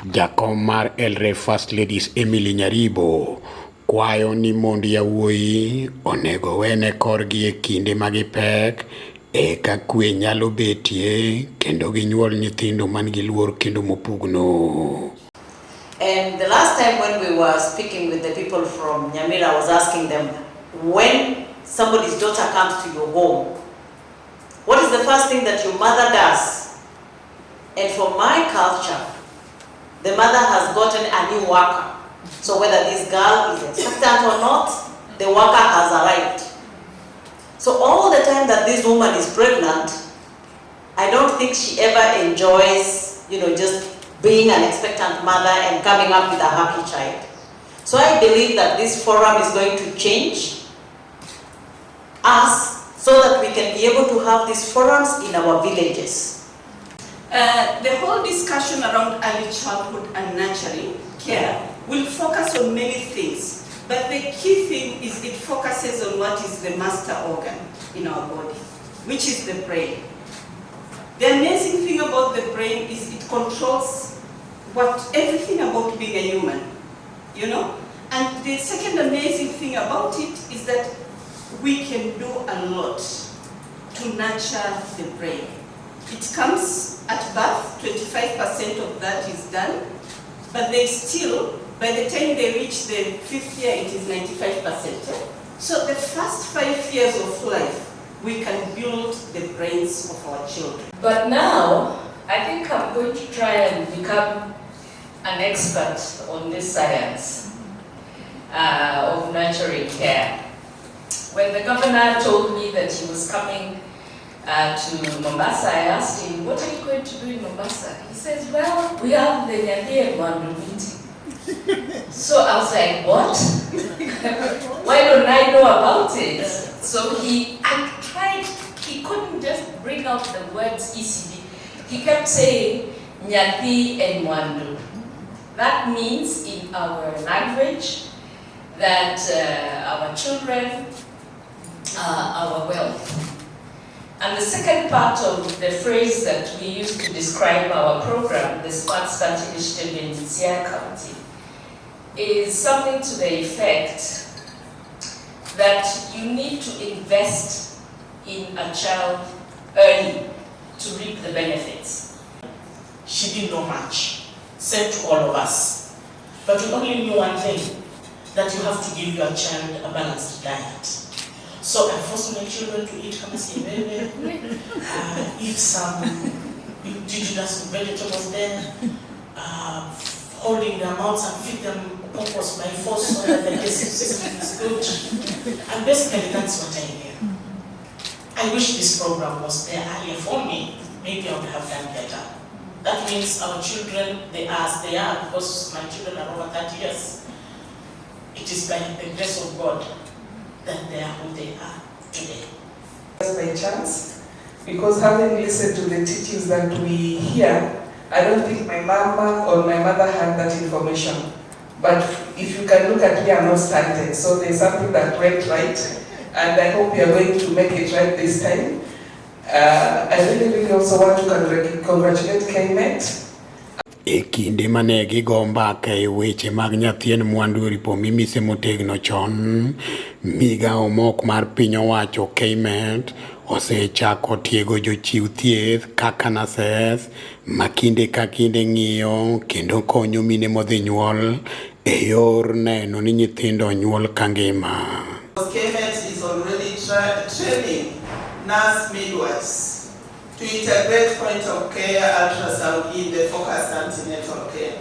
Jakom mar Elre First Ladies Emily Nyaribo kwayo ni mond yawuoyi onego wene korgi e kinde magipek eka kwe nyalo betie kendo ginyuol nyithindo man gi luor kendo mopugno. And the last time when we were speaking with the people from Nyamira, I was asking them, when somebody's daughter comes to your home, what is the first thing that your mother does? And for my culture, the mother has gotten a new worker. So whether this girl is expectant or not, the worker has arrived. So all the time that this woman is pregnant, I don't think she ever enjoys, just being an expectant mother and coming up with a happy child. So I believe that this forum is going to change us so that we can be able to have these forums in our villages. The whole discussion around early childhood and nurturing care will focus on many things, but the key thing is it focuses on what is the master organ in our body, which is the brain. The amazing thing about the brain is it controls everything about being a human, And the second amazing thing about it is that we can do a lot to nurture the brain. It comes at birth, 25% of that is done, but they still, by the time they reach the 5th year, it is 95%. So the first 5 years of life, we can build the brains of our children. But now, I think I'm going to try and become an expert on this science of nurturing care. When the governor told me that he was coming to Mombasa, I asked him, what are you going to do in Mombasa? He says, well, we have the Nyandhi and Mwandu meeting. So I was like, what? Why don't I know about it? So I tried, he couldn't just bring out the words ECD. He kept saying Nyandhi and Mwandu. That means in our language that our children are our wealth. And the second part of the phrase that we use to describe our program, the Smart Start Initiative in Siaya County, is something to the effect that you need to invest in a child early to reap the benefits. She didn't know much, said to all of us, but we only knew one thing, that you have to give your child a balanced diet. So I forced my children to eat baby, eat some indigenous vegetables there, holding their mouths and feed them purpose by force so that the digestive system is good. And basically that's what I knew. I wish this program was there earlier for me. Maybe I would have done better. That means our children, they are as they are because my children are over 30 years. It is by the grace of God that they are who they are today. By chance, because having listened to the teachings that we hear, I don't think my mama or my mother had that information. But if you can look at me, I'm not stunted. So there's something that went right, and I hope we are going to make it right this time. I really also want to congratulate KMET. E kinde mane gigo mbaka e weche mag nyathien Mwandu ripo mimise motegno chon, migao mok mar piny owacho KMET osechako tiego jochiw thieth kaka nurses ma kinde ka kinde ng'iyo kendo konyo mine modhi nyuol e yor neno ni nyithindo nyuol kangima. KMET is already training nurse midwives to integrate point of care ultrasound in the focused antenatal care.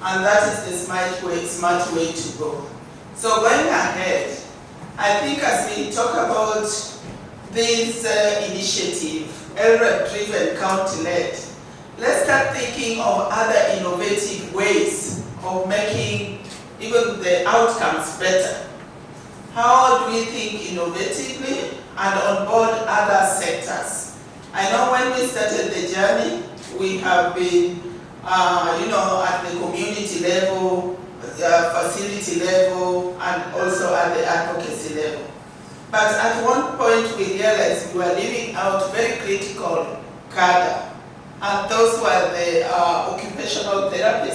And that is the smart way to go. So going ahead, I think as we talk about this initiative, elder-driven, county-led, let's start thinking of other innovative ways of making even the outcomes better. How do we think innovatively and on board other sectors? I know when we started the journey, we have been, at the community level, facility level, and also at the advocacy level. But at one point we realized we were leaving out very critical cadre, and those were the occupational therapists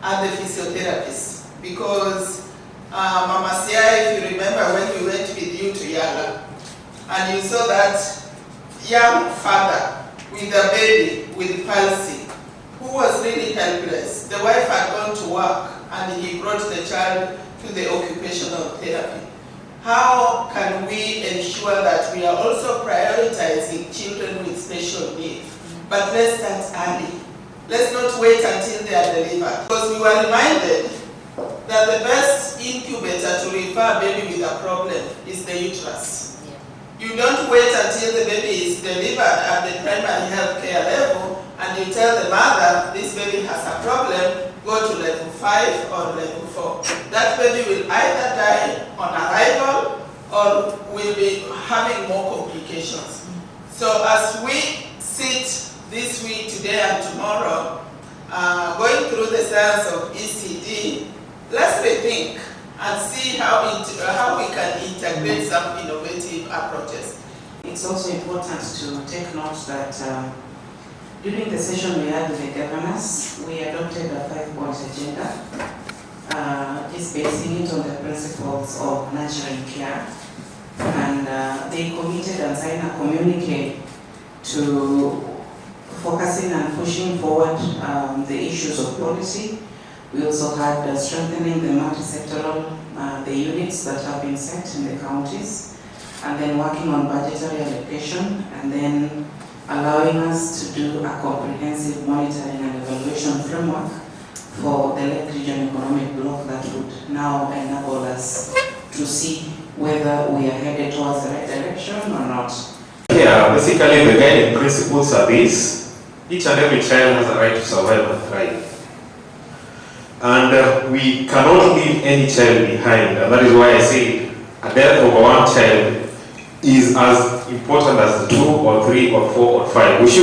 and the physiotherapists. Because Mama Sia, if you remember when we went with you to Yala, and you saw that young father with a baby with palsy, who was really helpless. The wife had gone to work and he brought the child to the occupational therapy. How can we ensure that we are also prioritizing children with special needs? But let's start early. Let's not wait until they are delivered. Because we were reminded that the best incubator to refer a baby with a problem is the uterus. You don't wait until the baby is delivered at the primary health care level and you tell the mother, this baby has a problem, go to level 5 or level 4. That baby will either die on arrival or will be having more complications. So as we sit this week, today and tomorrow, going through the science of ECD, let's rethink and see how we can integrate some innovative approaches. It's also important to take note that during the session we had with the governors, we adopted a 5-point agenda, just basing it on the principles of nurturing care. And they committed and signed a communique to focusing and pushing forward the issues of policy. We also had strengthening the multi-sectoral, the units that have been set in the counties, and then working on budgetary allocation, and then allowing us to do a comprehensive monitoring and evaluation framework for the Lake Region Economic Bloc that would now enable us to see whether we are headed towards the right direction or not. Yeah, basically the guiding principles are these. Each and every child has a right to survive and thrive. And we cannot leave any child behind. And that is why I say a death of one child is as important as 2 or 3 or 4 or 5. We should